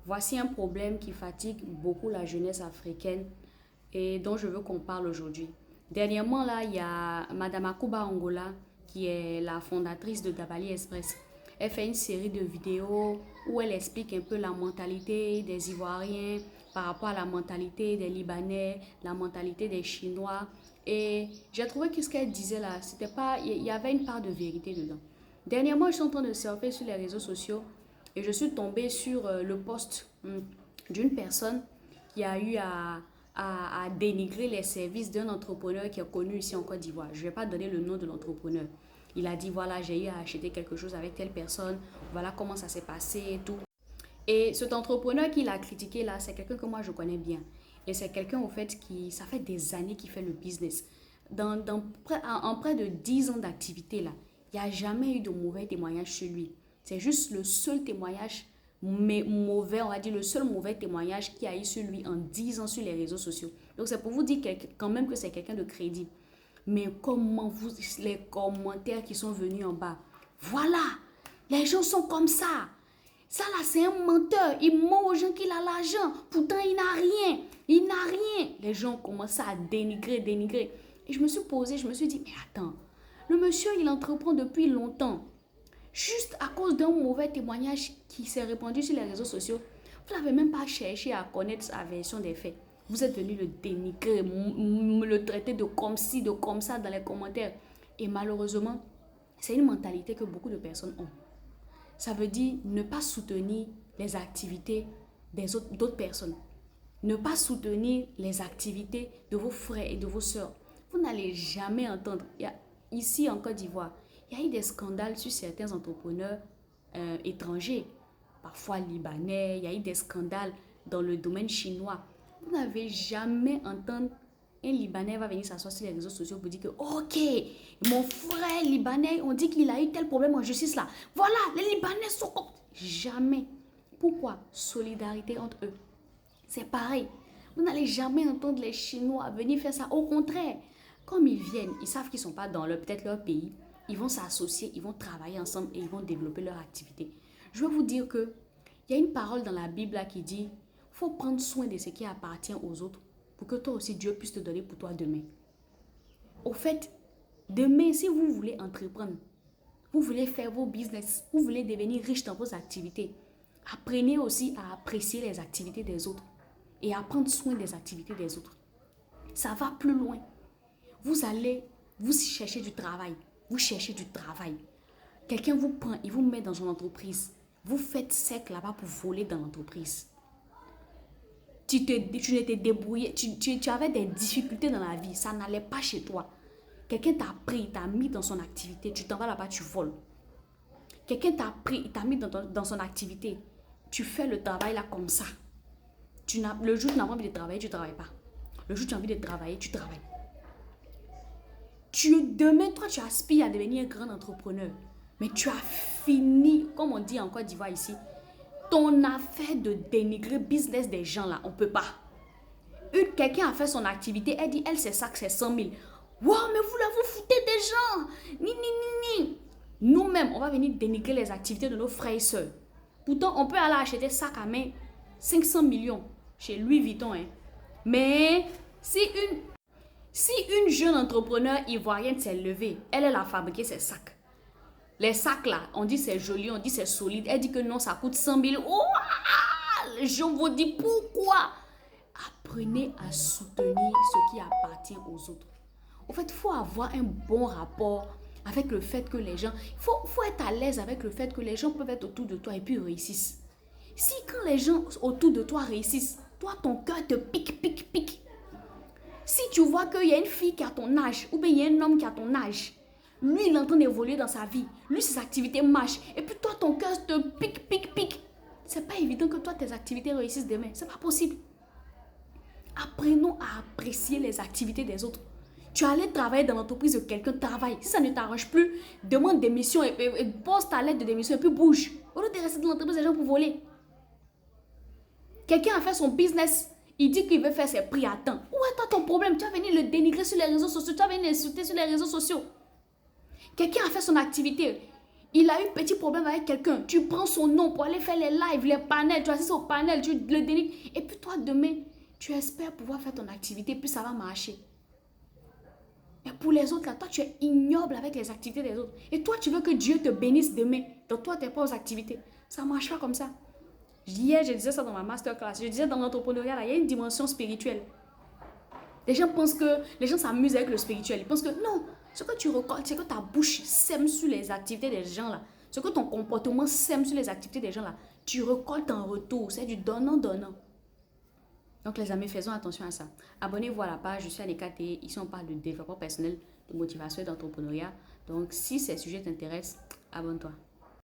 Voici un problème qui fatigue beaucoup la jeunesse africaine et dont je veux qu'on parle aujourd'hui. Dernièrement, là, il y a Madame Akuba Angola, qui est la fondatrice de Dabali Express. Elle fait une série de vidéos où elle explique un peu la mentalité des Ivoiriens par rapport à la mentalité des Libanais, la mentalité des Chinois. Et j'ai trouvé que ce qu'elle disait là, c'était pas, il y avait une part de vérité dedans. Dernièrement, je suis en train de surfer sur les réseaux sociaux et je suis tombée sur le post d'une personne qui a eu à dénigrer les services d'un entrepreneur qui est connu ici en Côte d'Ivoire. Je ne vais pas donner le nom de l'entrepreneur. Il a dit, voilà, j'ai eu à acheter quelque chose avec telle personne, voilà comment ça s'est passé et tout. Et cet entrepreneur qui l'a critiqué là, c'est quelqu'un que moi je connais bien. Et c'est quelqu'un au fait qui, ça fait des années qu'il fait le business. En près de 10 ans d'activité là, il n'y a jamais eu de mauvais témoignage sur lui. C'est juste le seul témoignage mauvais, on va dire le seul mauvais témoignage qu'il y a eu sur lui en 10 ans sur les réseaux sociaux. Donc c'est pour vous dire quand même que c'est quelqu'un de crédible. Mais comment les commentaires qui sont venus en bas, voilà, les gens sont comme ça. Ça là, c'est un menteur. Il ment aux gens qu'il a l'argent. Pourtant, il n'a rien. Il n'a rien. Les gens commencent à dénigrer, dénigrer. Et je me suis posée, je me suis dit, mais attends, le monsieur, il entreprend depuis longtemps. Juste à cause d'un mauvais témoignage qui s'est répandu sur les réseaux sociaux, vous n'avez même pas cherché à connaître sa version des faits. Vous êtes venu le dénigrer, le traiter de comme ci, de comme ça dans les commentaires. Et malheureusement, c'est une mentalité que beaucoup de personnes ont. Ça veut dire ne pas soutenir les activités d'autres personnes. Ne pas soutenir les activités de vos frères et de vos sœurs. Vous n'allez jamais entendre. Ici en Côte d'Ivoire, il y a eu des scandales sur certains entrepreneurs étrangers, parfois libanais. Il y a eu des scandales dans le domaine chinois. Vous n'avez jamais entendu un Libanais va venir s'asseoir sur les réseaux sociaux pour dire que ok, mon frère Libanais, on dit qu'il a eu tel problème en justice là. Voilà, les Libanais sont comme... Jamais. Pourquoi? Solidarité entre eux. C'est pareil. Vous n'allez jamais entendre les Chinois venir faire ça. Au contraire, comme ils viennent, ils savent qu'ils ne sont pas dans peut-être leur pays. Ils vont s'associer, ils vont travailler ensemble et ils vont développer leur activité. Je veux vous dire que il y a une parole dans la Bible là qui dit, faut prendre soin de ce qui appartient aux autres pour que toi aussi Dieu puisse te donner pour toi demain. Au fait, demain, si vous voulez entreprendre, vous voulez faire vos business, vous voulez devenir riche dans vos activités, apprenez aussi à apprécier les activités des autres et à prendre soin des activités des autres. Ça va plus loin. Vous allez, vous cherchez du travail, vous cherchez du travail. Quelqu'un vous prend, il vous met dans son entreprise. Vous faites sec là-bas pour voler dans l'entreprise. Tu n'étais débrouillé, tu avais des difficultés dans la vie, ça n'allait pas chez toi. Quelqu'un t'a pris, t'a mis dans son activité, tu t'en vas là-bas, tu voles. Quelqu'un t'a pris, t'a mis dans son activité, tu fais le travail là comme ça. Le jour où tu n'as pas envie de travailler, tu ne travailles pas. Le jour où tu as envie de travailler, tu travailles. Demain, toi, tu aspires à devenir un grand entrepreneur. Mais tu as fini, comme on dit en Côte d'Ivoire ici, ton affaire de dénigrer business des gens là, on ne peut pas. Quelqu'un a fait son activité, elle dit, elle c'est ça que c'est 100 000. Wow, mais vous là, vous foutez des gens. Ni, ni, ni, ni. Nous-mêmes, on va venir dénigrer les activités de nos frères et sœurs. Pourtant, on peut aller acheter sac à main 500 millions chez Louis Vuitton. Hein. Mais si une jeune entrepreneur ivoirienne s'est levée, elle a fabriqué ses sacs. Les sacs là, on dit c'est joli, on dit c'est solide. Elle dit que non, ça coûte 100 000. Oh, les gens vont dire pourquoi? Apprenez à soutenir ce qui appartient aux autres. En fait, il faut avoir un bon rapport avec le fait que les gens... Il faut être à l'aise avec le fait que les gens peuvent être autour de toi et puis réussissent. Si quand les gens autour de toi réussissent, toi, ton cœur te pique, pique, pique. Si tu vois qu'il y a une fille qui a ton âge ou bien il y a un homme qui a ton âge, lui, il est en train d'évoluer dans sa vie. Lui, ses activités marchent. Et puis toi, ton cœur te pique, pique, pique. C'est pas évident que toi, tes activités réussissent demain. C'est pas possible. Apprenons à apprécier les activités des autres. Tu allais travailler dans l'entreprise de quelqu'un, travaille. Si ça ne t'arrange plus, demande démission et pose ta lettre de démission et puis bouge. Au lieu de rester dans l'entreprise des gens pour voler. Quelqu'un a fait son business. Il dit qu'il veut faire ses prix à temps. Où est ton problème? Tu vas venir le dénigrer sur les réseaux sociaux. Tu vas venir l'insulter sur les réseaux sociaux. Quelqu'un a fait son activité. Il a eu petit problème avec quelqu'un. Tu prends son nom pour aller faire les lives, les panels. Tu assistes au panel, tu le dénigres. Et puis toi, demain, tu espères pouvoir faire ton activité, puis ça va marcher. Mais pour les autres, là, toi, tu es ignoble avec les activités des autres. Et toi, tu veux que Dieu te bénisse demain dans toi, tes propres activités. Ça ne marche pas comme ça. Hier, je disais ça dans ma masterclass. Je disais dans l'entrepreneuriat, il y a une dimension spirituelle. Les gens pensent que les gens s'amusent avec le spirituel. Ils pensent que non, ce que tu récoltes, c'est que ta bouche sème sur les activités des gens là. Ce que ton comportement sème sur les activités des gens là, tu récoltes en retour. C'est du donnant-donnant. Donc les amis, faisons attention à ça. Abonnez-vous à la page, je suis Aneka T. Ici, on parle de développement personnel, de motivation et d'entrepreneuriat. Donc si ces sujets t'intéressent, abonne-toi.